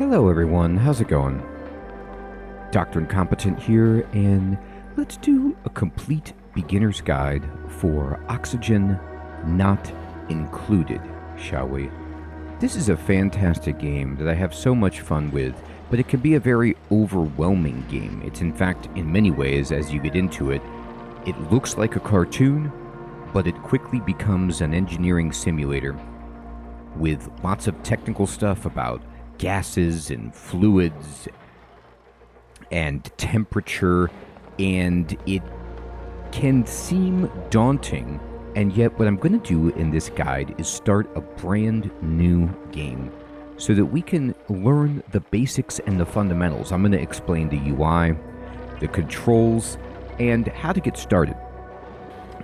Hello everyone, how's it going? Dr. Incompetent here, and let's do a complete beginner's guide for Oxygen Not Included, shall we? This is a fantastic game that I have so much fun with, but it can be a very overwhelming game. It's in fact, in many ways, as you get into it, it looks like a cartoon, but it quickly becomes an engineering simulator with lots of technical stuff about gases and fluids and temperature, and it can seem daunting, and yet what I'm going to do in this guide is start a brand new game so that we can learn the basics and the fundamentals. I'm going to explain the UI, the controls, and how to get started.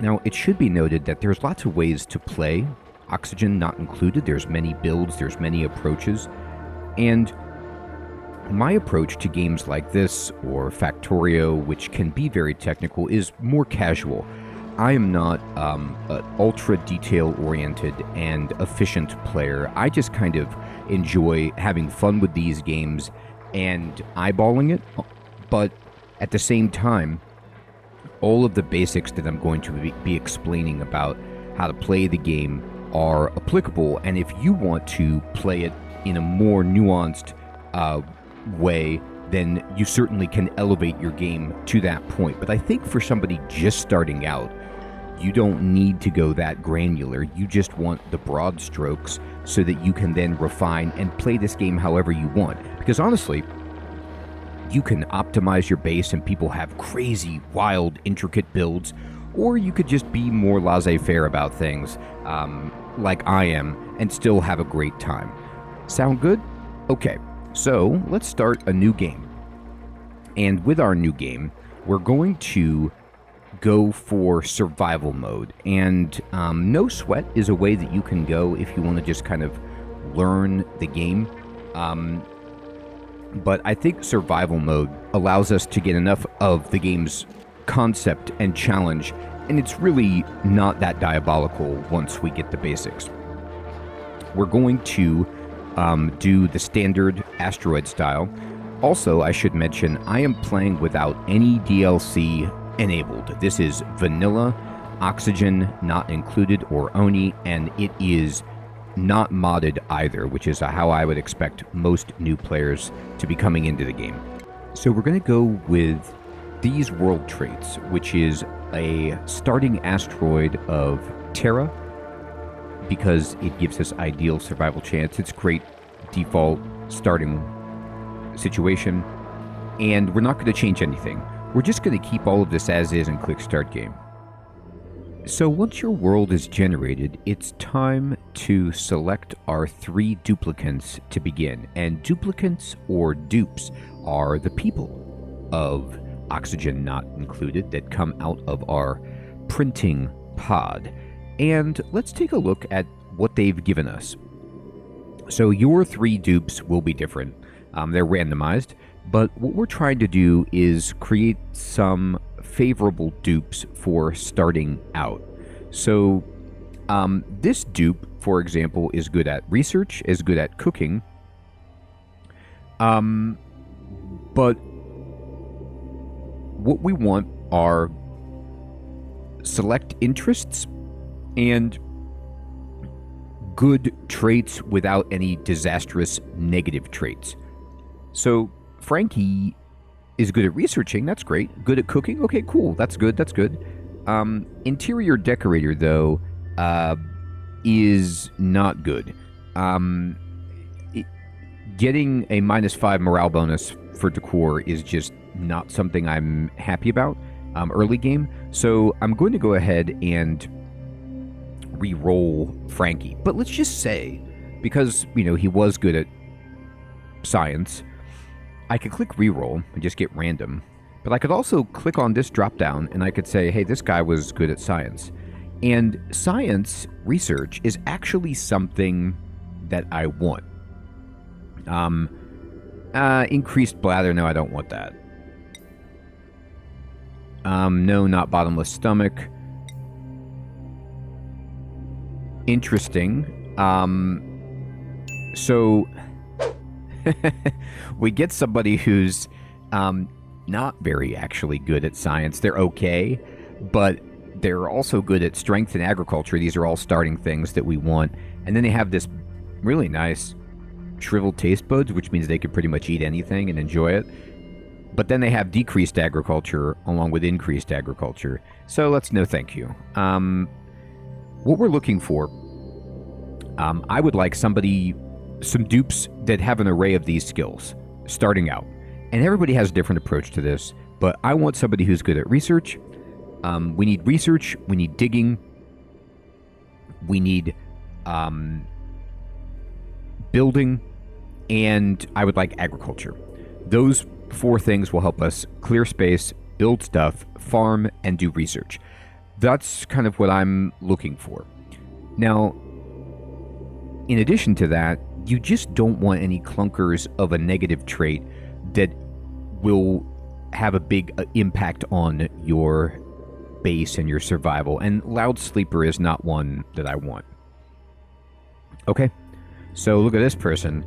Now, it should be noted that there's lots of ways to play Oxygen Not Included. There's many builds, there's many approaches. And my approach to games like this, or Factorio, which can be very technical, is more casual. I am not an ultra detail-oriented and efficient player. I just kind of enjoy having fun with these games and eyeballing it, but at the same time, all of the basics that I'm going to be explaining about how to play the game are applicable, and if you want to play it in a more nuanced way, then you certainly can elevate your game to that point. But I think for somebody just starting out, you don't need to go that granular. You just want the broad strokes so that you can then refine and play this game however you want. Because honestly, you can optimize your base and people have crazy, wild, intricate builds, or you could just be more laissez-faire about things, like I am, and still have a great time. Sound good? Okay, so let's start a new game. And with our new game, we're going to go for survival mode. And no sweat is a way that you can go if you want to just kind of learn the game. But I think survival mode allows us to get enough of the game's concept and challenge, and it's really not that diabolical once we get the basics. We're going to do the standard asteroid style. Also, I should mention, I am playing without any DLC enabled. This is vanilla, Oxygen Not Included, or ONI, and it is not modded either, which is how I would expect most new players to be coming into the game. So we're going to go with these world traits, which is a starting asteroid of Terra, because it gives us ideal survival chance. It's great default starting situation, and we're not going to change anything. We're just going to keep all of this as is and click start game. So once your world is generated, it's time to select our 3 duplicants to begin. And duplicants, or dupes, are the people of Oxygen Not Included that come out of our printing pod. And let's take a look at what they've given us. So your 3 dupes will be different. They're randomized, but what we're trying to do is create some favorable dupes for starting out. So this dupe, for example, is good at research, is good at cooking, but what we want are select interests and good traits without any disastrous negative traits. So Frankie is good at researching, that's great. Good at cooking, okay, cool, that's good, that's good. Interior decorator, though, is not good. Getting a -5 morale bonus for decor is just not something I'm happy about early game. So I'm going to go ahead and re-roll Frankie. But let's just say, because, you know, he was good at science, I could click re-roll and just get random. But I could also click on this drop-down and I could say, hey, this guy was good at science. And science research is actually something that I want. Increased bladder, no, I don't want that. No, not bottomless stomach. Interesting. So We get somebody who's not very actually good at science. They're okay, but they're also good at strength and agriculture. These are all starting things that we want. And then they have this really nice shriveled taste buds, which means they could pretty much eat anything and enjoy it. But then they have decreased agriculture along with increased agriculture. So let's no thank you. What we're looking for, I would like some dupes that have an array of these skills starting out. And everybody has a different approach to this, but I want somebody who's good at research. We need research, we need digging, we need building, and I would like agriculture. Those 4 things will help us clear space, build stuff, farm, and do research. That's kind of what I'm looking for. Now, in addition to that, you just don't want any clunkers of a negative trait that will have a big impact on your base and your survival. And loud sleeper is not one that I want. Okay, so look at this person.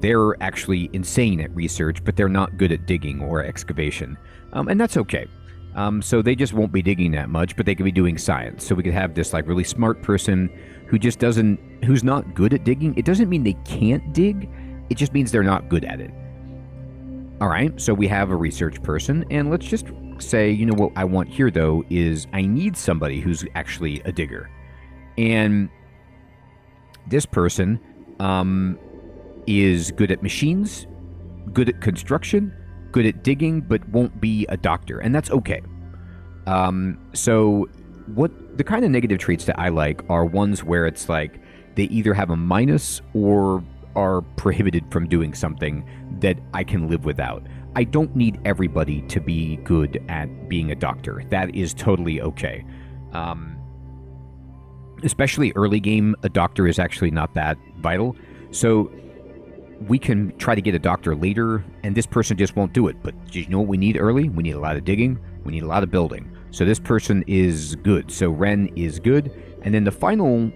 They're actually insane at research, but they're not good at digging or excavation. And that's okay. So they just won't be digging that much, but they could be doing science. So we could have this like really smart person who just who's not good at digging. It doesn't mean they can't dig. It just means they're not good at it. All right, so we have a research person, and let's just say, you know, what I want here, though, is I need somebody who's actually a digger. And this person is good at machines, good at construction, good at digging, but won't be a doctor, and that's okay. So what the kind of negative traits that I like are ones where it's like they either have a minus or are prohibited from doing something that I can live without. I don't need everybody to be good at being a doctor. That is totally okay. Especially early game, a doctor is actually not that vital. So we can try to get a doctor later, and this person just won't do it. But you know what we need early? We need a lot of digging. We need a lot of building. So this person is good. So Ren is good. And then the final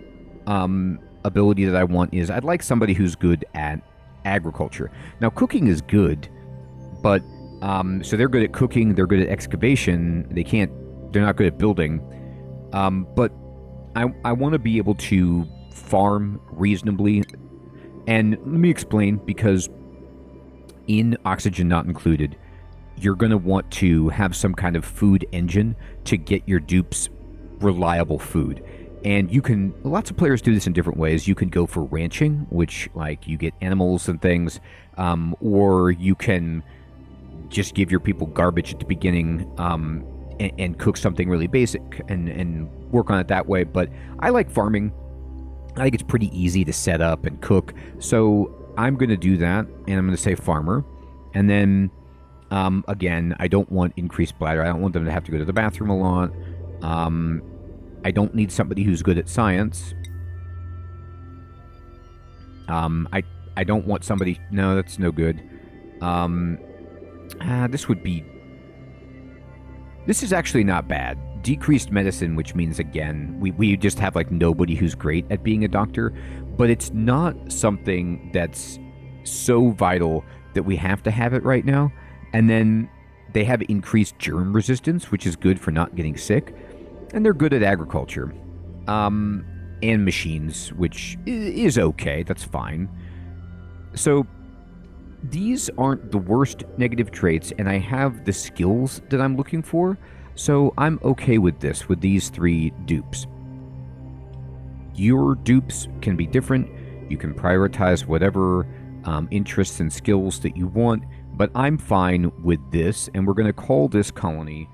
ability that I want is I'd like somebody who's good at agriculture. Now, cooking is good, but so they're good at cooking, they're good at excavation, they're not good at building, but I want to be able to farm reasonably. And let me explain, because in Oxygen Not Included, you're going to want to have some kind of food engine to get your dupes reliable food. And lots of players do this in different ways. You can go for ranching, which, like, you get animals and things, or you can just give your people garbage at the beginning and cook something really basic and work on it that way. But I like farming. I think it's pretty easy to set up and cook. So I'm going to do that, and I'm going to say farmer. And then, again, I don't want increased bladder. I don't want them to have to go to the bathroom a lot. I don't need somebody who's good at science. I don't want somebody... No, that's no good. This is actually not bad. Decreased medicine, which means, again, we just have, like, nobody who's great at being a doctor. But it's not something that's so vital that we have to have it right now. And then they have increased germ resistance, which is good for not getting sick. And they're good at agriculture, and machines, which is okay. That's fine. So these aren't the worst negative traits, and I have the skills that I'm looking for. So I'm okay with this, with these 3 dupes. Your dupes can be different. You can prioritize whatever interests and skills that you want, but I'm fine with this, and we're going to call this colony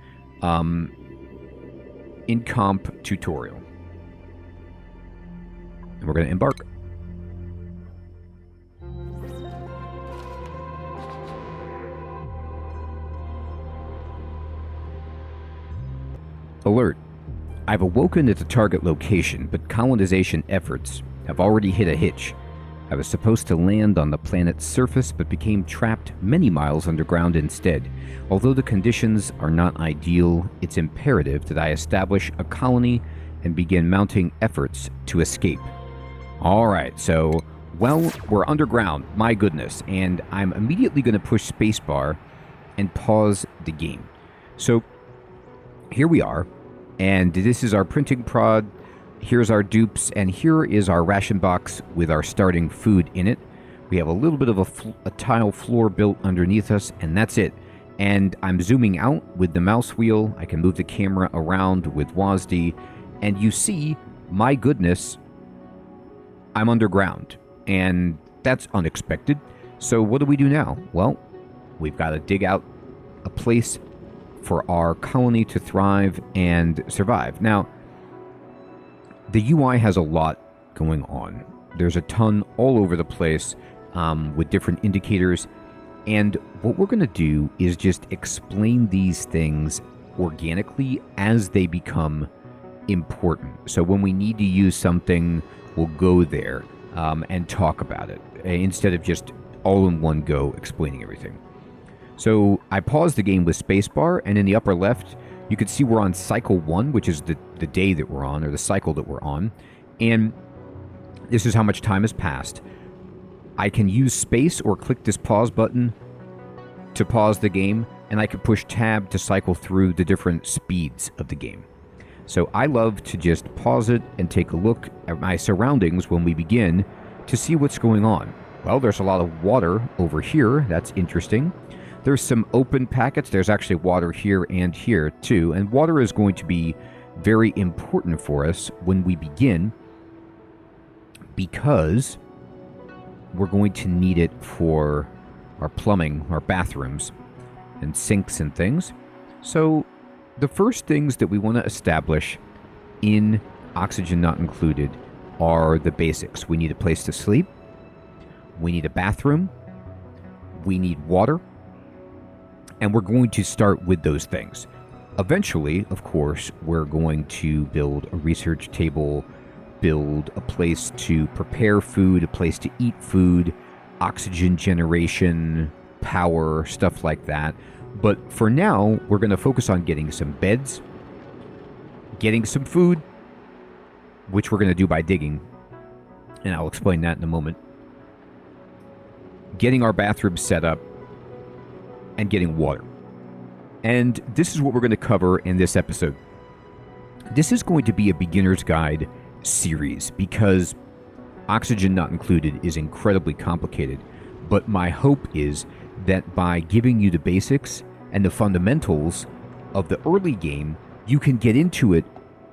Incomp Tutorial. And we're going to embark. Alert. I've awoken at the target location, but colonization efforts have already hit a hitch. I was supposed to land on the planet's surface, but became trapped many miles underground instead. Although the conditions are not ideal, it's imperative that I establish a colony and begin mounting efforts to escape. Alright, so Well, we're underground, my goodness, and I'm immediately going to push spacebar and pause the game. So here we are, and this is our printing prod. Here's our dupes, and here is our ration box with our starting food in it. We have a little bit of a tile floor built underneath us, and that's it. And I'm zooming out with the mouse wheel. I can move the camera around with WASD, and you see, my goodness, I'm underground. And that's unexpected. So what do we do now? Well, we've got to dig out a place for our colony to thrive and survive. Now, the UI has a lot going on. There's a ton all over the place with different indicators. And what we're going to do is just explain these things organically as they become important. So when we need to use something, we'll go there and talk about it instead of just all in one go explaining everything. So I paused the game with spacebar, and in the upper left, you can see we're on cycle 1, which is the day that we're on, or the cycle that we're on. And this is how much time has passed. I can use space or click this pause button to pause the game, and I can push tab to cycle through the different speeds of the game. So I love to just pause it and take a look at my surroundings when we begin to see what's going on. Well, there's a lot of water over here. That's interesting. There's some open packets. There's actually water here and here too. And water is going to be very important for us when we begin because we're going to need it for our plumbing, our bathrooms, and sinks and things. So the first things that we want to establish in Oxygen Not Included are the basics. We need a place to sleep. We need a bathroom. We need water. And we're going to start with those things. Eventually, of course, we're going to build a research table, build a place to prepare food, a place to eat food, oxygen generation, power, stuff like that. But for now, we're going to focus on getting some beds, getting some food, which we're going to do by digging, and I'll explain that in a moment, getting our bathroom set up, and getting water. And this is what we're going to cover in this episode. This is going to be a beginner's guide series because Oxygen Not Included is incredibly complicated. But my hope is that by giving you the basics and the fundamentals of the early game, you can get into it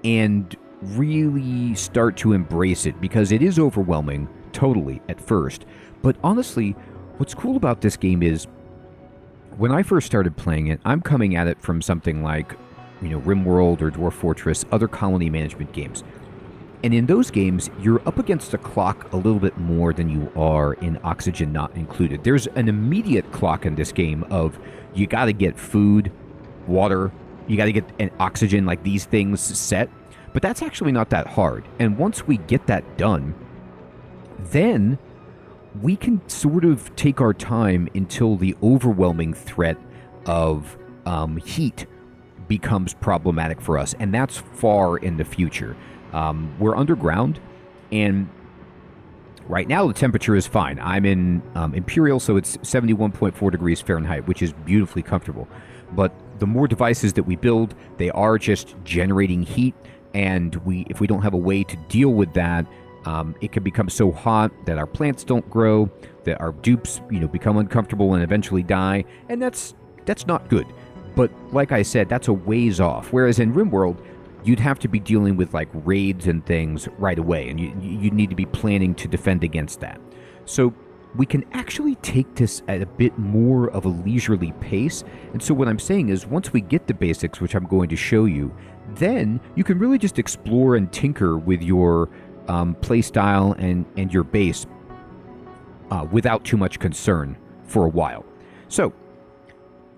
and really start to embrace it because it is overwhelming, totally, at first. But honestly, what's cool about this game is when I first started playing it, I'm coming at it from something like, RimWorld or Dwarf Fortress, other colony management games. And in those games, you're up against the clock a little bit more than you are in Oxygen Not Included. There's an immediate clock in this game of you got to get food, water, you got to get an oxygen, like these things set. But that's actually not that hard. And once we get that done, then we can sort of take our time until the overwhelming threat of heat becomes problematic for us. And that's far in the future. We're underground, and right now the temperature is fine. I'm in Imperial, so it's 71.4 degrees Fahrenheit, which is beautifully comfortable. But the more devices that we build, they are just generating heat, and if we don't have a way to deal with that, it can become so hot that our plants don't grow, that our dupes, become uncomfortable and eventually die, and that's not good. But like I said, that's a ways off. Whereas in RimWorld, you'd have to be dealing with like raids and things right away, and you'd need to be planning to defend against that. So we can actually take this at a bit more of a leisurely pace. And so what I'm saying is once we get the basics, which I'm going to show you, then you can really just explore and tinker with your play style and your base without too much concern for a while. So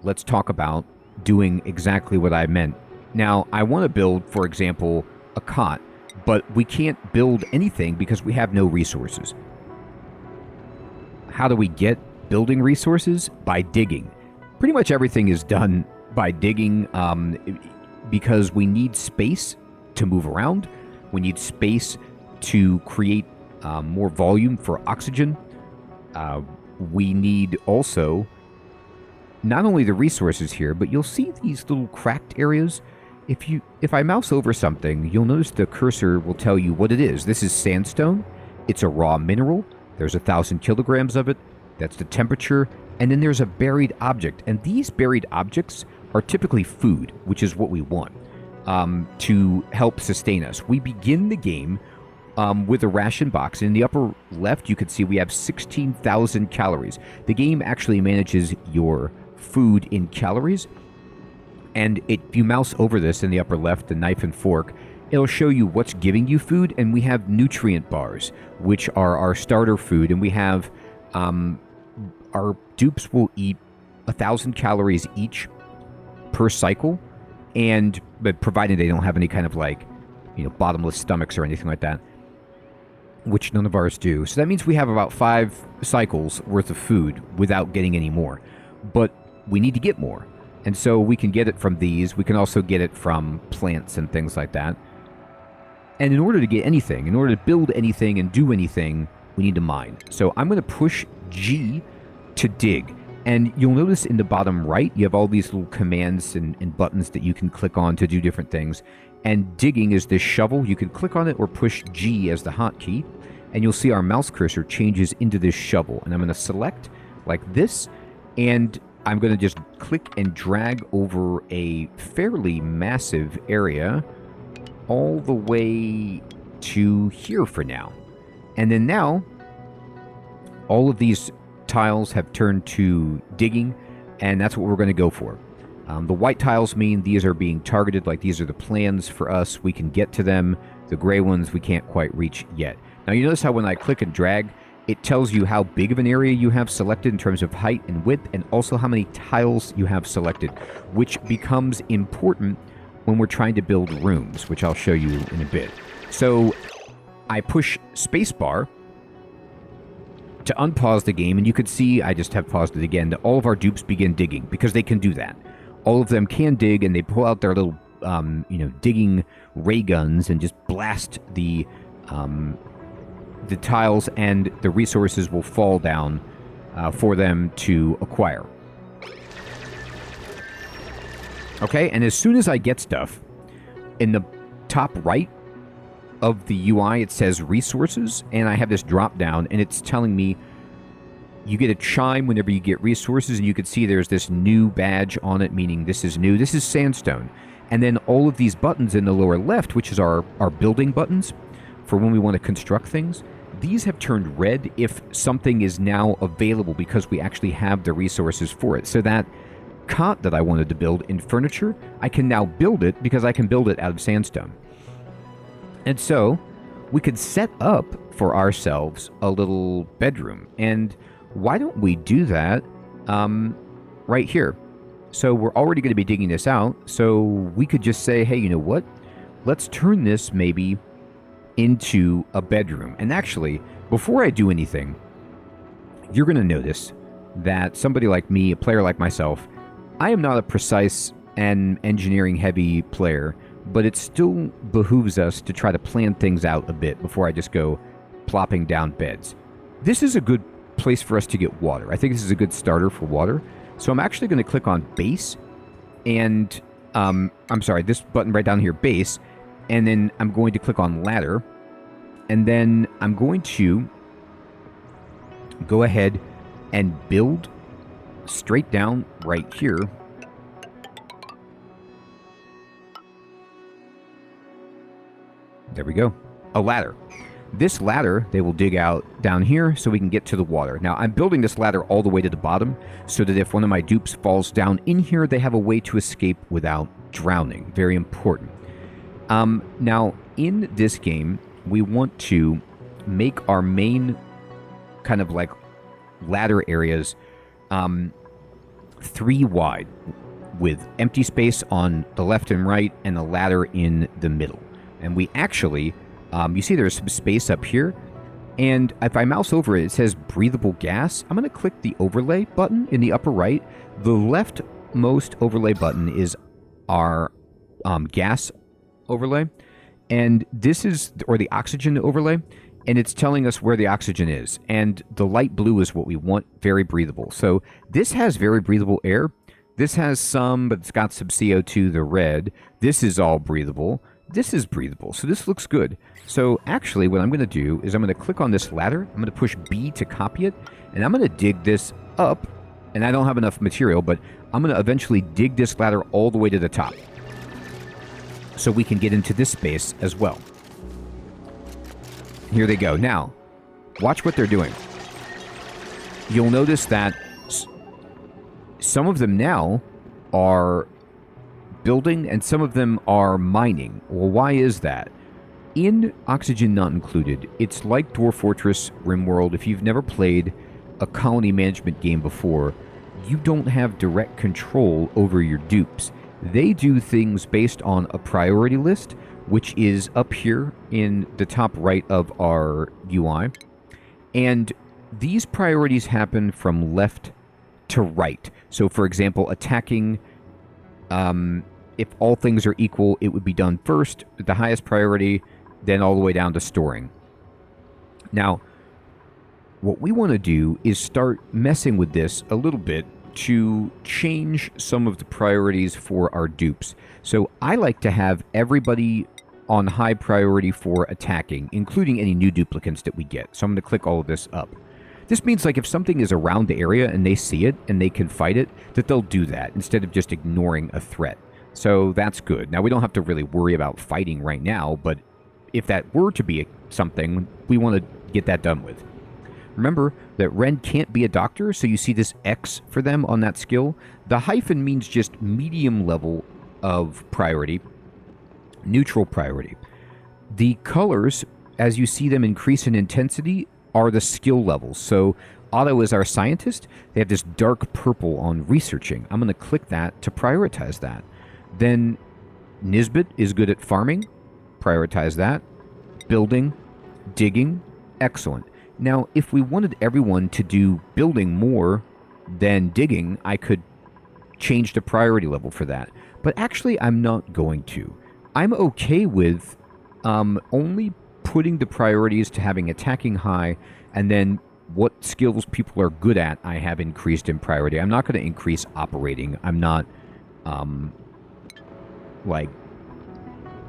let's talk about doing exactly what I meant. Now, I want to build, for example, a cot, but we can't build anything because we have no resources. How do we get building resources? By digging. Pretty much everything is done by digging because we need space to move around. We need space to create more volume for oxygen. We need also not only the resources here, but you'll see these little cracked areas. If I mouse over something, you'll notice the cursor will tell you what it is. This is sandstone. It's a raw mineral. There's 1,000 kilograms of it. That's the temperature. And then there's a buried object. And these buried objects are typically food, which is what we want to help sustain us. We begin the game with a ration box. In the upper left, you can see we have 16,000 calories. The game actually manages your food in calories. And if you mouse over this in the upper left, the knife and fork, it'll show you what's giving you food. And we have nutrient bars, which are our starter food. And we have our dupes will eat 1,000 calories each per cycle. But provided they don't have any kind of bottomless stomachs or anything like that, which none of ours do. So that means we have about 5 cycles worth of food without getting any more. But we need to get more. And so we can get it from these. We can also get it from plants and things like that. And in order to get anything, in order to build anything and do anything, we need to mine. So I'm going to push G to dig. And you'll notice in the bottom right, you have all these little commands and buttons that you can click on to do different things. And digging is this shovel. You can click on it or push G as the hotkey. And you'll see our mouse cursor changes into this shovel. And I'm going to select like this. And I'm going to just click and drag over a fairly massive area all the way to here for now. And then now, all of these tiles have turned to digging, and that's what we're going to go for. The white tiles mean these are being targeted, like these are the plans for us. We can get to them. The gray ones we can't quite reach yet. Now you notice how when I click and drag, it tells you how big of an area you have selected in terms of height and width, and also how many tiles you have selected, which becomes important when we're trying to build rooms, which I'll show you in a bit. So I push spacebar to unpause the game, and you can see, I just have paused it again, that all of our dupes begin digging, because they can do that. All of them can dig, and they pull out their little, digging ray guns and just blast the tiles, and the resources will fall down for them to acquire. Okay, and as soon as I get stuff, in the top right of the UI, it says resources, and I have this drop down, and it's telling me you get a chime whenever you get resources, and you can see there's this new badge on it, meaning this is new. This is sandstone. And then all of these buttons in the lower left, which is our building buttons for when we want to construct things, these have turned red if something is now available because we actually have the resources for it. So that cot that I wanted to build in furniture, I can now build it because I can build it out of sandstone. And so we could set up for ourselves a little bedroom. And why don't we do that right here? So we're already going to be digging this out. So we could just say, hey, you know what? Let's turn this maybe into a bedroom. And actually, before I do anything, you're going to notice that somebody like me, a player like myself, I am not a precise and engineering heavy player, but it still behooves us to try to plan things out a bit before I just go plopping down beds. This is a good place for us to get water. I think this is a good starter for water. So I'm actually going to click on base, and this button right down here, base, and then I'm going to click on ladder, and then I'm going to go ahead and build straight down right here. There we go. A ladder. This ladder, they will dig out down here so we can get to the water. Now, I'm building this ladder all the way to the bottom so that if one of my dupes falls down in here, they have a way to escape without drowning. Very important. Now, in this game, we want to make our main kind of like ladder areas 3 wide with empty space on the left and right and a ladder in the middle. And we actually... you see there's some space up here, and if I mouse over it, it says breathable gas. I'm going to click the overlay button in the upper right. The leftmost overlay button is our gas overlay, and this is, or the oxygen overlay, and it's telling us where the oxygen is. And the light blue is what we want, very breathable. So this has very breathable air. This has some, but it's got some CO2, the red. This is all breathable. This is breathable, so this looks good. So actually what I'm going to do is I'm going to click on this ladder. I'm going to push B to copy it, and I'm going to dig this up. And I don't have enough material, but I'm going to eventually dig this ladder all the way to the top, so we can get into this space as well. Here they go. Now, watch what they're doing. You'll notice that some of them now are building and some of them are mining. Well, why is that? In Oxygen Not Included, it's like Dwarf Fortress RimWorld. If you've never played a colony management game before, you don't have direct control over your dupes. They do things based on a priority list, which is up here in the top right of our UI. And these priorities happen from left to right. So, for example, attacking, if all things are equal, it would be done first, the highest priority, then all the way down to storing. Now, what we want to do is start messing with this a little bit to change some of the priorities for our dupes. So I like to have everybody on high priority for attacking, including any new duplicants that we get. So I'm going to click all of this up. This means like if something is around the area and they see it and they can fight it, that they'll do that instead of just ignoring a threat. So that's good. Now we don't have to really worry about fighting right now, but if that were to be something, we want to get that done with. Remember that Ren can't be a doctor, so you see this X for them on that skill. The hyphen means just medium level of priority, neutral priority. The colors, as you see them increase in intensity, are the skill levels. So Otto is our scientist. They have this dark purple on researching. I'm going to click that to prioritize that. Then Nisbet is good at farming. Prioritize that. Building, digging, excellent. Now, if we wanted everyone to do building more than digging, I could change the priority level for that. But actually, I'm not going to. I'm okay with only putting the priorities to having attacking high, and then what skills people are good at I have increased in priority. I'm not going to increase operating. I'm not, like,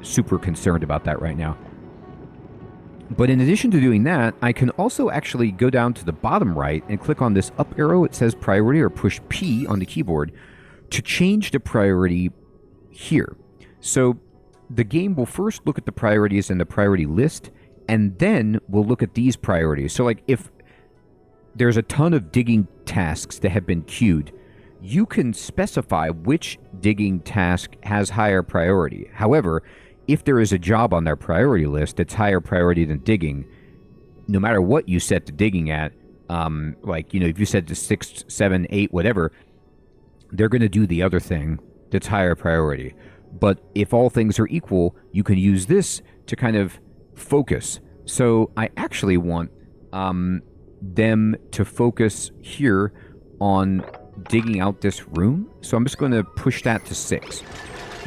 super concerned about that right now. But in addition to doing that, I can also actually go down to the bottom right and click on this up arrow. It says priority, or push P on the keyboard to change the priority here. So the game will first look at the priorities in the priority list, and then we'll look at these priorities. So like if there's a ton of digging tasks that have been queued, you can specify which digging task has higher priority. However, if there is a job on their priority list that's higher priority than digging, no matter what you set the digging at, like, you know, if you set to 6, 7, 8, whatever, they're going to do the other thing that's higher priority. But if all things are equal, you can use this to kind of focus. So I actually want them to focus here on digging out this room. So I'm just going to push that to 6.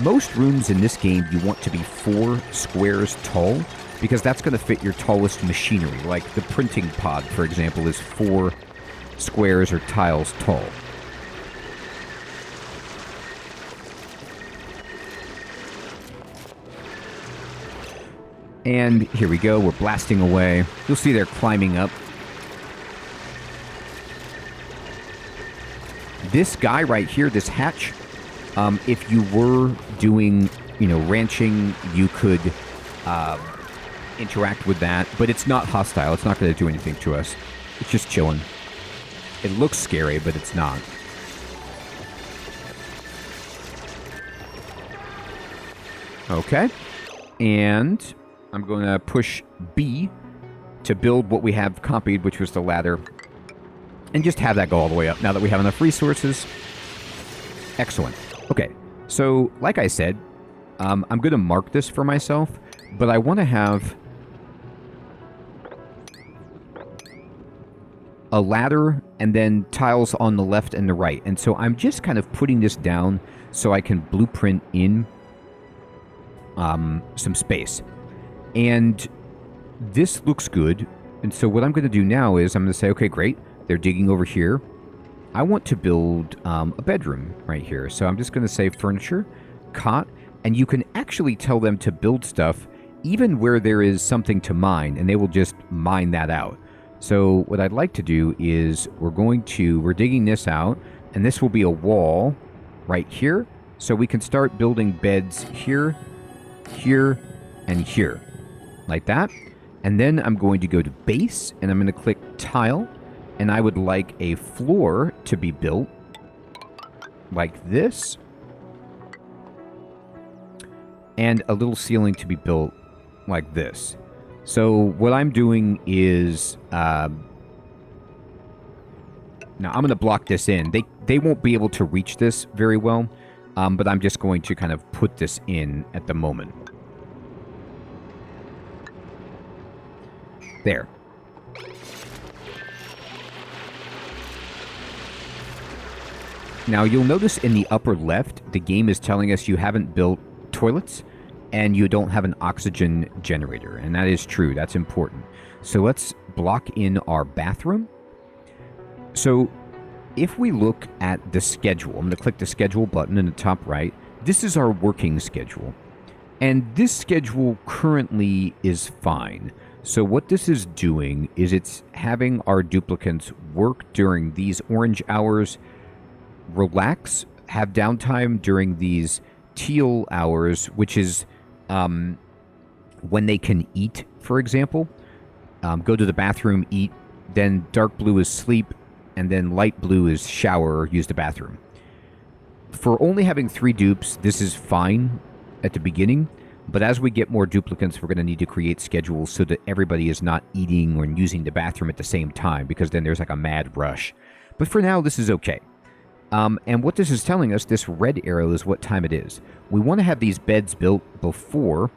Most rooms in this game you want to be 4 squares tall, because that's going to fit your tallest machinery. Like the printing pod, for example, is 4 squares or tiles tall. And here we go, we're blasting away. You'll see they're climbing up. This guy right here, this hatch, if you were doing, you know, ranching, you could interact with that, but it's not hostile. It's not going to do anything to us. It's just chilling. It looks scary, but it's not. Okay. And I'm going to push B to build what we have copied, which was the ladder, and just have that go all the way up now that we have enough resources. Excellent. Okay, so like I said, I'm going to mark this for myself, but I want to have a ladder and then tiles on the left and the right. And so I'm just kind of putting this down so I can blueprint in some space. And this looks good. And so what I'm going to do now is I'm going to say, okay, great. They're digging over here. I want to build a bedroom right here. So I'm just going to say furniture, cot, and you can actually tell them to build stuff even where there is something to mine, and they will just mine that out. So what I'd like to do is we're digging this out, and this will be a wall right here. So we can start building beds here, here, and here, like that. And then I'm going to go to base, and I'm going to click tile, and I would like a floor to be built like this, and a little ceiling to be built like this. So what I'm doing is, now I'm going to block this in. They won't be able to reach this very well, but I'm just going to kind of put this in at the moment. There. Now you'll notice in the upper left, the game is telling us you haven't built toilets and you don't have an oxygen generator. And that is true. That's important. So let's block in our bathroom. So if we look at the schedule, I'm going to click the schedule button in the top right. This is our working schedule. And this schedule currently is fine. So what this is doing is it's having our duplicants work during these orange hours, relax, have downtime during these teal hours, which is when they can eat, for example. Go to the bathroom, eat, then dark blue is sleep, and then light blue is shower or use the bathroom. For only having 3 dupes, this is fine at the beginning, but as we get more duplicants, we're going to need to create schedules so that everybody is not eating or using the bathroom at the same time, because then there's like a mad rush. But for now, this is okay. And what this is telling us, this red arrow, is what time it is. We want to have these beds built before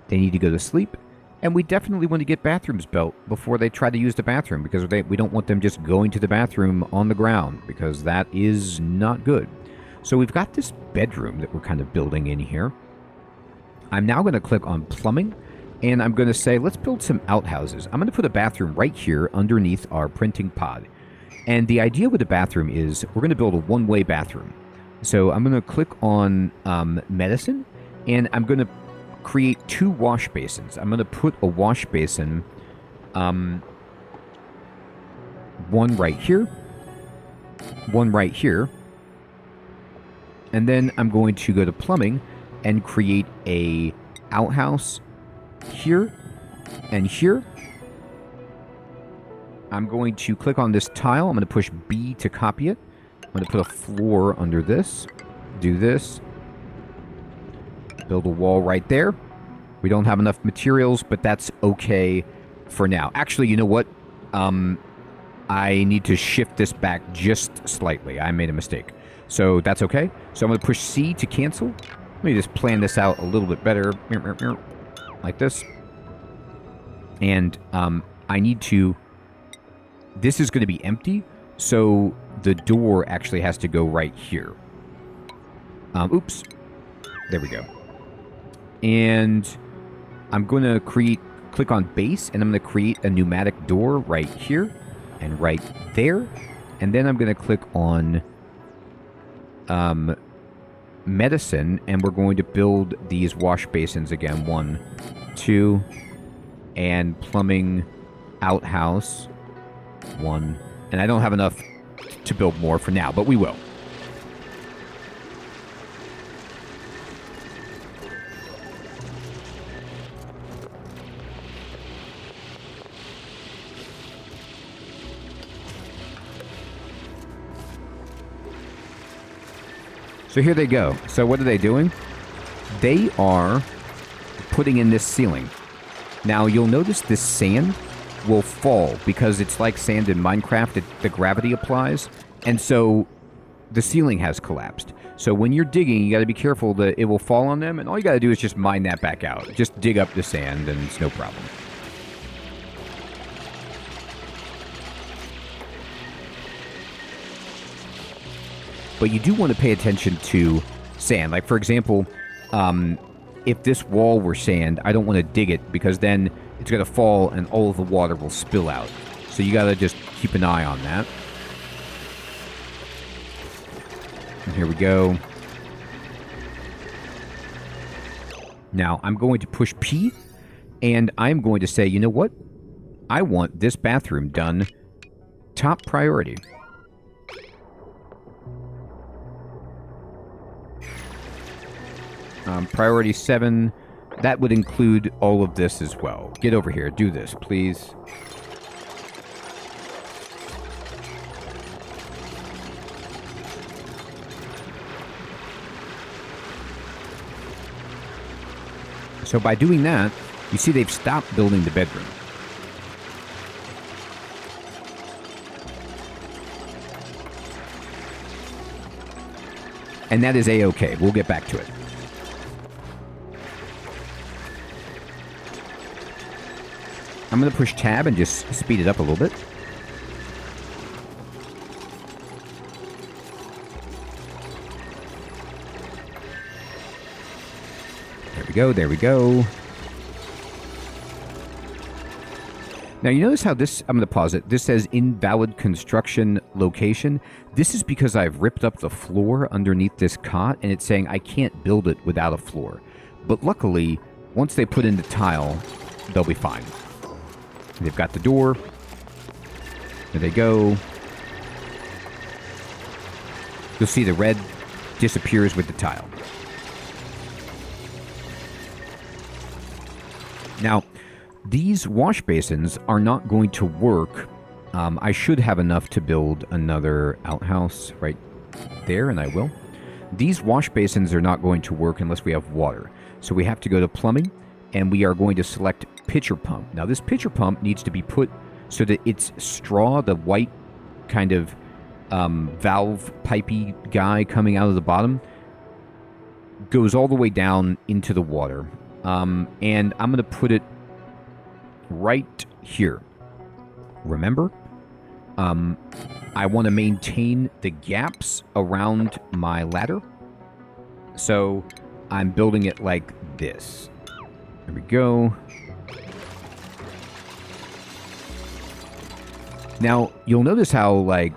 they need to go to sleep, and we definitely want to get bathrooms built before they try to use the bathroom, because we don't want them just going to the bathroom on the ground, because that is not good. So we've got this bedroom that we're kind of building in here. I'm now going to click on plumbing, and I'm going to say, let's build some outhouses. I'm going to put a bathroom right here underneath our printing pod. And the idea with the bathroom is we're going to build a one-way bathroom. So I'm going to click on medicine, and I'm going to create 2 wash basins. I'm going to put a wash basin, one right here, one right here. And then I'm going to go to plumbing and create a outhouse here and here. I'm going to click on this tile. I'm going to push B to copy it. I'm going to put a floor under this. Do this. Build a wall right there. We don't have enough materials, but that's okay for now. Actually, you know what? I need to shift this back just slightly. I made a mistake. So that's okay. So I'm going to push C to cancel. Let me just plan this out a little bit better. Like this. And I need to... This is going to be empty, so the door actually has to go right here. Oops. There we go. And I'm going to click on base, and I'm going to create a pneumatic door right here and right there. And then I'm going to click on medicine, and we're going to build these wash basins again. 1, 2, and plumbing outhouse. 1, and I don't have enough to build more for now, but we will. So here they go. So what are they doing? They are putting in this ceiling. Now you'll notice this sand will fall because it's like sand in Minecraft. The gravity applies, and so the ceiling has collapsed. So when you're digging, you got to be careful that it will fall on them, and all you got to do is just mine that back out. Just dig up the sand, and it's no problem. But you do want to pay attention to sand. Like, for example, if this wall were sand, I don't want to dig it, because then it's going to fall and all of the water will spill out. So you got to just keep an eye on that. And here we go. Now, I'm going to push P, and I'm going to say, you know what? I want this bathroom done top priority. Priority 7, that would include all of this as well. Get over here, do this, please. So by doing that, you see they've stopped building the bedroom. And that is A-okay. We'll get back to it. I'm going to push tab and just speed it up a little bit. There we go, there we go. Now, you notice how this, I'm going to pause it, this says invalid construction location. This is because I've ripped up the floor underneath this cot, and it's saying I can't build it without a floor. But luckily, once they put in the tile, they'll be fine. They've got the door. There they go. You'll see the red disappears with the tile. Now, these wash basins are not going to work. I should have enough to build another outhouse right there, and I will. These wash basins are not going to work unless we have water. So we have to go to plumbing, and we are going to select pitcher pump. Now, this pitcher pump needs to be put so that its straw, the white kind of valve pipey guy coming out of the bottom, goes all the way down into the water. And I'm going to put it right here. Remember, I want to maintain the gaps around my ladder. So I'm building it like this. There we go. Now, you'll notice how, like,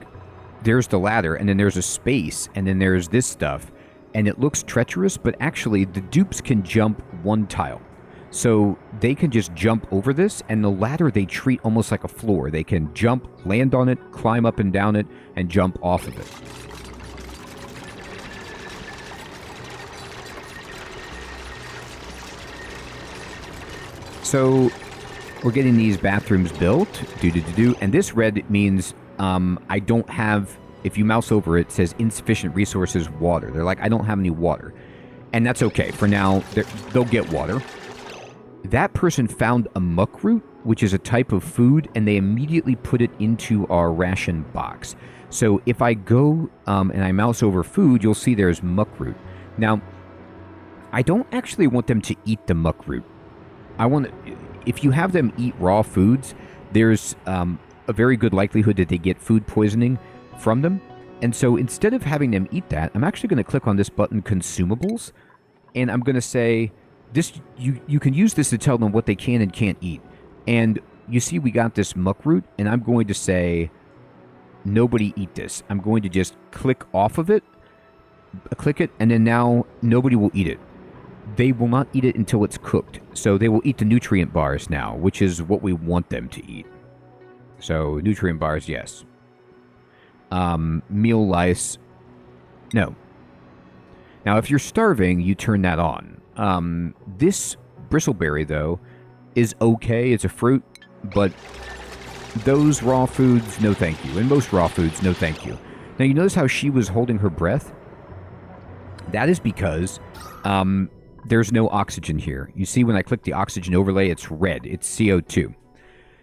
there's the ladder, and then there's a space, and then there's this stuff, and it looks treacherous, but actually, the dupes can jump one tile. So they can just jump over this, and the ladder they treat almost like a floor. They can jump, land on it, climb up and down it, and jump off of it. So we're getting these bathrooms built, and this red means I don't have, if you mouse over it, it says insufficient resources, water. They're like, I don't have any water. And that's okay. For now, they'll get water. That person found a muckroot, which is a type of food, and they immediately put it into our ration box. So if I go and I mouse over food, you'll see there's muckroot. Now, I don't actually want them to eat the muckroot. I want, if you have them eat raw foods, there's a very good likelihood that they get food poisoning from them. And so instead of having them eat that, I'm actually going to click on this button, Consumables, and I'm going to say, this you can use this to tell them what they can and can't eat. And you see we got this muckroot, and I'm going to say, nobody eat this. I'm going to just click off of it, click it, and then now nobody will eat it. They will not eat it until it's cooked. So they will eat the nutrient bars now, which is what we want them to eat. So nutrient bars, yes. Meal lice, no. Now, if you're starving, you turn that on. This bristleberry, though, is okay. It's a fruit, but those raw foods, no thank you. And most raw foods, no thank you. Now, you notice how she was holding her breath? That is because there's no oxygen here. You see when I click the oxygen overlay, it's red. It's CO2.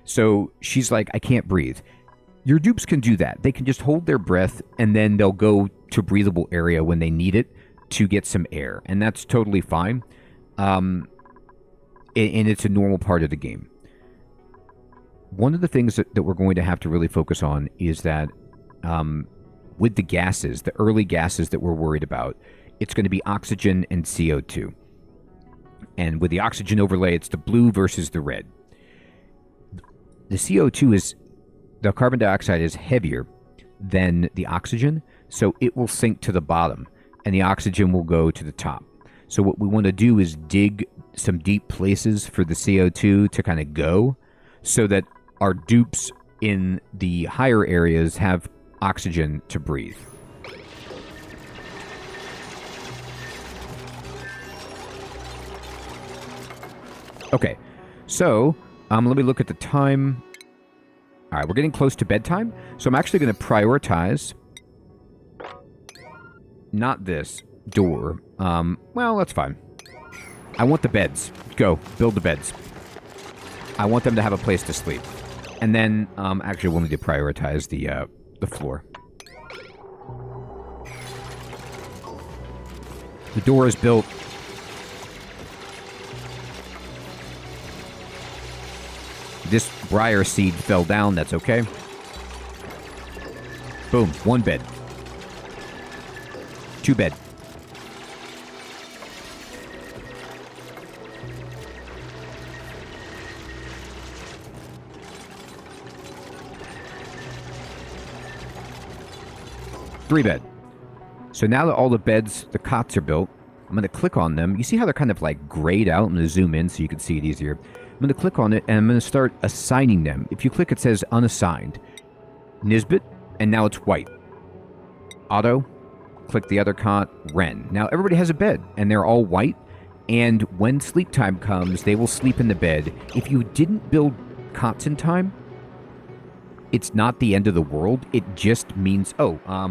So she's like, I can't breathe. Your dupes can do that. They can just hold their breath, and then they'll go to breathable area when they need it to get some air. And that's totally fine. And it's a normal part of the game. One of the things that we're going to have to really focus on is that with the gases, the early gases that we're worried about, it's going to be oxygen and CO2. And with the oxygen overlay, it's the blue versus the red. the CO2 is, the carbon dioxide is heavier than the oxygen, so it will sink to the bottom, and the oxygen will go to the top. So what we want to do is dig some deep places for the CO2 to kind of go, so that our dupes in the higher areas have oxygen to breathe. Okay, so let me look at the time. All right, we're getting close to bedtime, so I'm actually going to prioritize not this door. Well, that's fine. I want the beds. Go, build the beds. I want them to have a place to sleep. And then, actually, we'll need to prioritize the floor. The door is built. This briar seed fell down, that's okay. Boom, 1 bed. 2 bed. Three bed. So now that all the beds, the cots are built, I'm going to click on them. You see how they're kind of like grayed out? I'm going to zoom in so you can see it easier. I'm going to click on it, and I'm going to start assigning them. If you click, it says unassigned. Nisbet, and now it's white. Auto, click the other cot, Wren. Now everybody has a bed, and they're all white, and when sleep time comes, they will sleep in the bed. If you didn't build cots in time, it's not the end of the world. It just means, I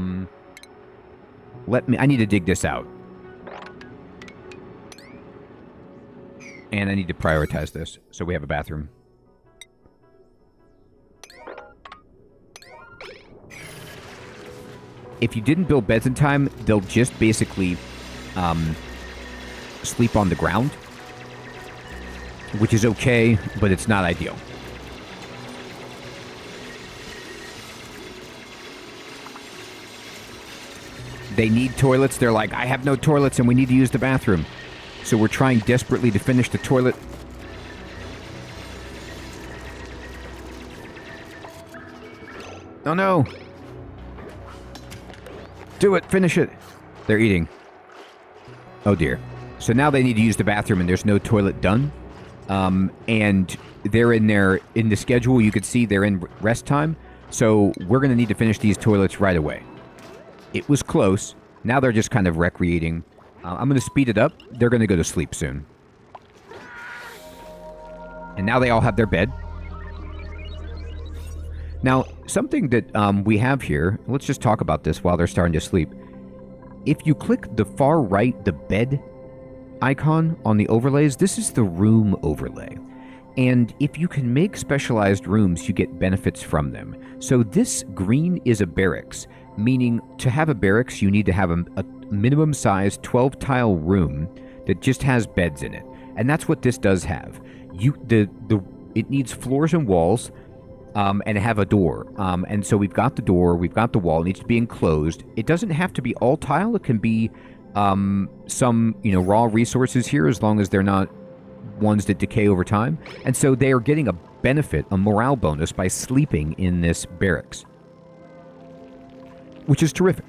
need to dig this out. And I need to prioritize this, so we have a bathroom. If you didn't build beds in time, they'll just basically sleep on the ground, which is okay, but it's not ideal. They need toilets. They're like, I have no toilets and we need to use the bathroom. So we're trying desperately to finish the toilet. Oh no! Do it! Finish it! They're eating. Oh dear. So now they need to use the bathroom and there's no toilet done. And they're in the schedule, you could see they're in rest time. So we're going to need to finish these toilets right away. It was close. Now they're just kind of recreating. I'm going to speed it up. They're going to go to sleep soon. And now they all have their bed. Now, something that we have here, let's just talk about this while they're starting to sleep. If you click the far right, the bed icon on the overlays, this is the room overlay. And if you can make specialized rooms, you get benefits from them. So this green is a barracks, meaning to have a barracks, you need to have a minimum size 12-tile room that just has beds in it. And that's what this does have. It needs floors and walls and have a door. And so we've got the door, we've got the wall, it needs to be enclosed. It doesn't have to be all tile, it can be some raw resources here as long as they're not ones that decay over time. And so they are getting a benefit, a morale bonus by sleeping in this barracks, which is terrific.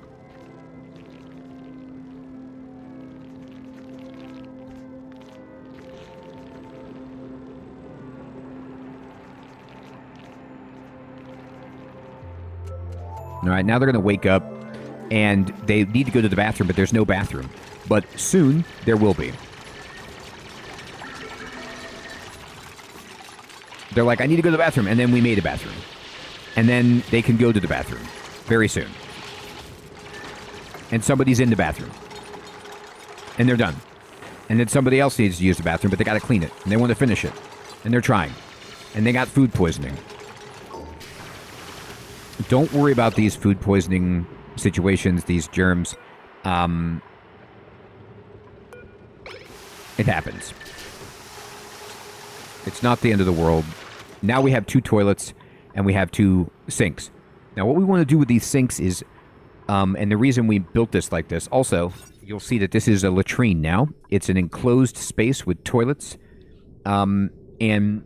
All right, now they're going to wake up, and they need to go to the bathroom, but there's no bathroom. But soon, there will be. They're like, I need to go to the bathroom, and then we made a bathroom. And then they can go to the bathroom very soon. And somebody's in the bathroom. And they're done. And then somebody else needs to use the bathroom, but they got to clean it. And they want to finish it. And they're trying. And they got food poisoning. Don't worry about these food poisoning situations, these germs. It happens. It's not the end of the world. Now we have 2 toilets and we have 2 sinks. Now what we want to do with these sinks is, and the reason we built this like this, also, you'll see that this is a latrine now. It's an enclosed space with toilets. And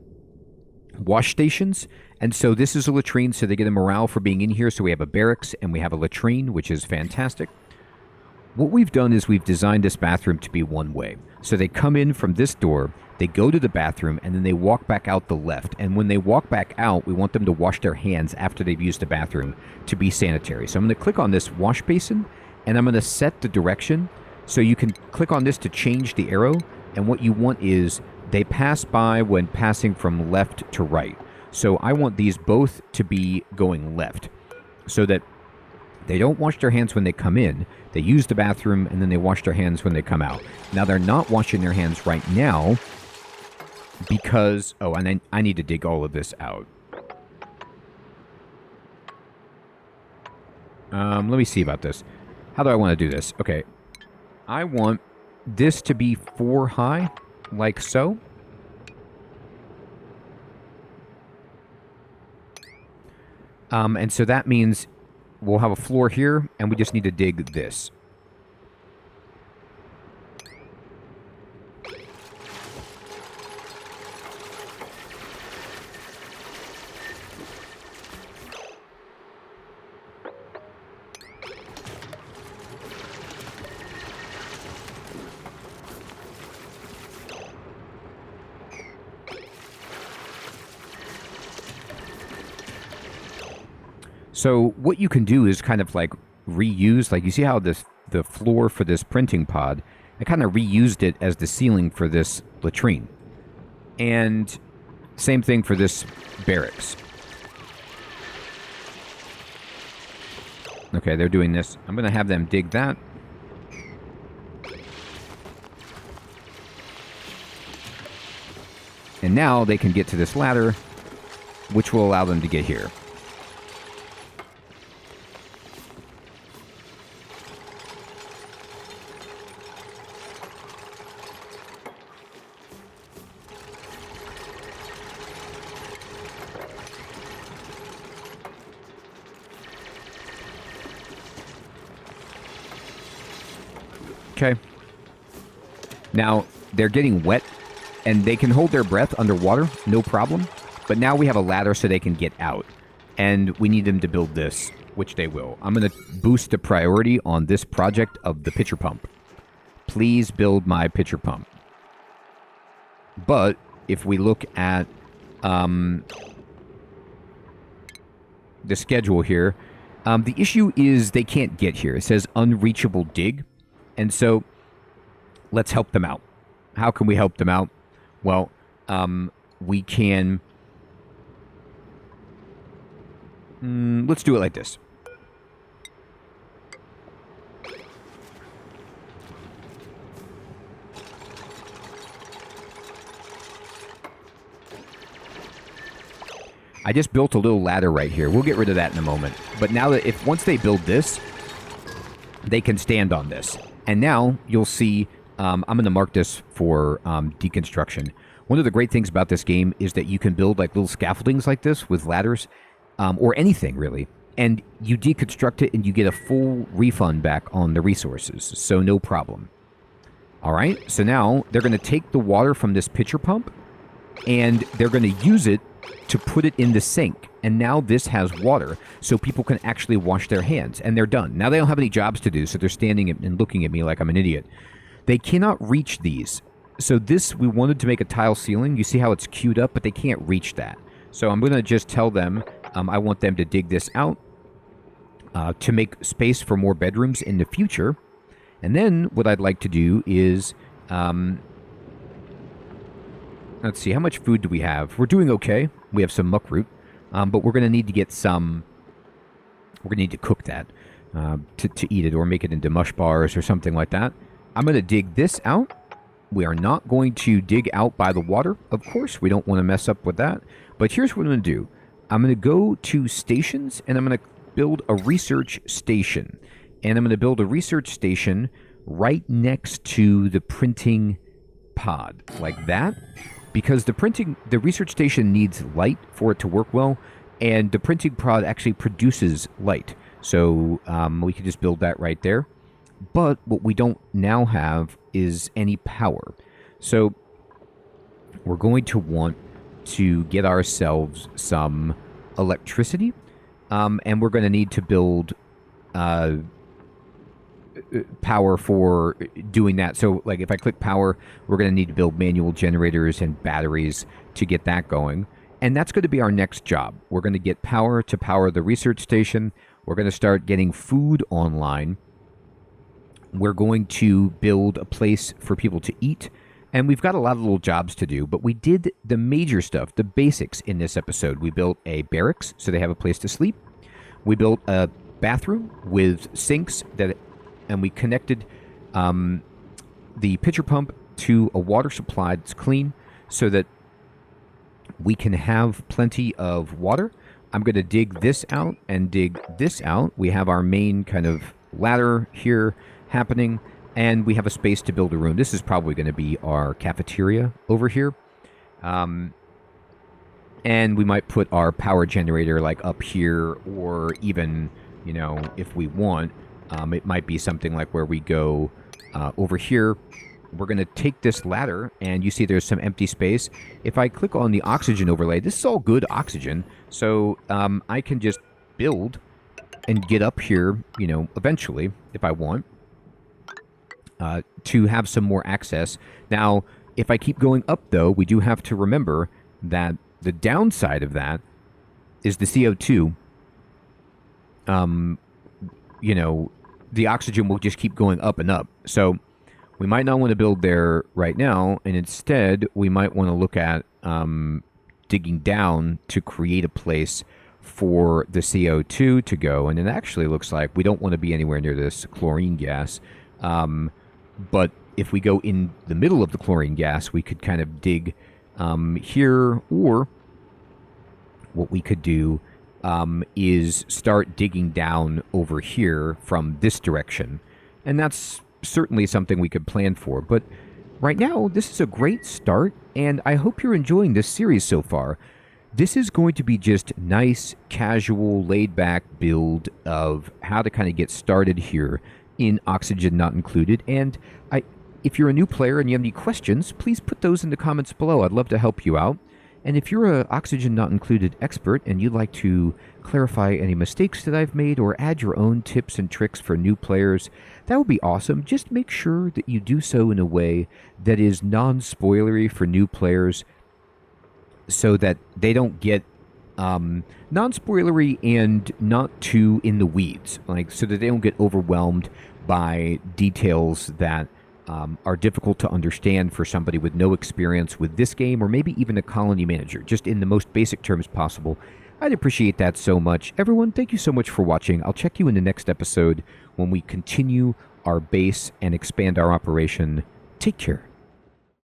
wash stations. And so this is a latrine, so they get a morale for being in here. So we have a barracks and we have a latrine, which is fantastic. What we've done is we've designed this bathroom to be one way. So they come in from this door, they go to the bathroom, and then they walk back out the left. And when they walk back out, we want them to wash their hands after they've used the bathroom to be sanitary. So I'm going to click on this wash basin, and I'm going to set the direction. So you can click on this to change the arrow. And what you want is they pass by when passing from left to right. So I want these both to be going left so that they don't wash their hands when they come in. They use the bathroom, and then they wash their hands when they come out. Now, they're not washing their hands right now because... Oh, and then I need to dig all of this out. Let me see about this. How do I want to do this? Okay. I want this to be 4 high, like so. And so that means we'll have a floor here, and we just need to dig this. So what you can do is kind of like reuse, like you see how the floor for this printing pod, I kind of reused it as the ceiling for this latrine. And same thing for this barracks. Okay, they're doing this. I'm going to have them dig that. And now they can get to this ladder, which will allow them to get here. Okay. Now, they're getting wet, and they can hold their breath underwater, no problem. But now we have a ladder so they can get out. And we need them to build this, which they will. I'm going to boost the priority on this project of the pitcher pump. Please build my pitcher pump. But if we look at the schedule here, the issue is they can't get here. It says unreachable dig. And so, let's help them out. How can we help them out? Well, we can... let's do it like this. I just built a little ladder right here. We'll get rid of that in a moment. But now that once they build this, they can stand on this. And now you'll see, I'm going to mark this for deconstruction. One of the great things about this game is that you can build like little scaffoldings like this with ladders, or anything really. And you deconstruct it and you get a full refund back on the resources. So no problem. All right. So now they're going to take the water from this pitcher pump and they're going to use it to put it in the sink. And now this has water, so people can actually wash their hands. And they're done. Now they don't have any jobs to do, so they're standing and looking at me like I'm an idiot. They cannot reach these. So this, we wanted to make a tile ceiling. You see how it's queued up, but they can't reach that. So I'm going to just tell them I want them to dig this out to make space for more bedrooms in the future. And then what I'd like to do is... let's see, how much food do we have? We're doing okay. We have some muckroot. But we're going to need to get some... We're going to need to cook that to eat it or make it into mush bars or something like that. I'm going to dig this out. We are not going to dig out by the water, of course. We don't want to mess up with that. But here's what I'm going to do. I'm going to go to stations, and I'm going to build a research station. And I'm going to build a research station right next to the printing pod, like that. Because the research station needs light for it to work well, and the printing pod actually produces light. So we can just build that right there. But what we don't now have is any power. So we're going to want to get ourselves some electricity. And we're going to need to build power for doing that. So like if I click power, we're going to need to build manual generators and batteries to get that going. And that's going to be our next job. We're going to get power to power the research station. We're going to start getting food online. We're going to build a place for people to eat. And we've got a lot of little jobs to do, but we did the major stuff, the basics in this episode. We built a barracks so they have a place to sleep. We built a bathroom with sinks and we connected the pitcher pump to a water supply that's clean so that we can have plenty of water. I'm going to dig this out and dig this out. We have our main kind of ladder here happening, and we have a space to build a room. This is probably going to be our cafeteria over here. And we might put our power generator like up here, or even, you know, if we want, it might be something like where we go over here. We're going to take this ladder, and you see there's some empty space. If I click on the oxygen overlay, this is all good oxygen. So I can just build and get up here, you know, eventually, if I want, to have some more access. Now, if I keep going up, though, we do have to remember that the downside of that is the CO2. You know, the oxygen will just keep going up and up. So we might not want to build there right now, and instead we might want to look at digging down to create a place for the CO2 to go. And it actually looks like we don't want to be anywhere near this chlorine gas. But if we go in the middle of the chlorine gas, we could kind of dig here, or what we could do is start digging down over here from this direction. And that's certainly something we could plan for. But right now, this is a great start, and I hope you're enjoying this series so far. This is going to be just nice, casual, laid-back build of how to kind of get started here in Oxygen Not Included. And if you're a new player and you have any questions, please put those in the comments below. I'd love to help you out. And if you're an Oxygen Not Included expert and you'd like to clarify any mistakes that I've made or add your own tips and tricks for new players, that would be awesome. Just make sure that you do so in a way that is non-spoilery for new players so that they don't get non-spoilery and not too in the weeds, like so that they don't get overwhelmed by details that are difficult to understand for somebody with no experience with this game, or maybe even a colony manager, just in the most basic terms possible. I'd appreciate that so much. Everyone, thank you so much for watching. I'll check you in the next episode when we continue our base and expand our operation. Take care.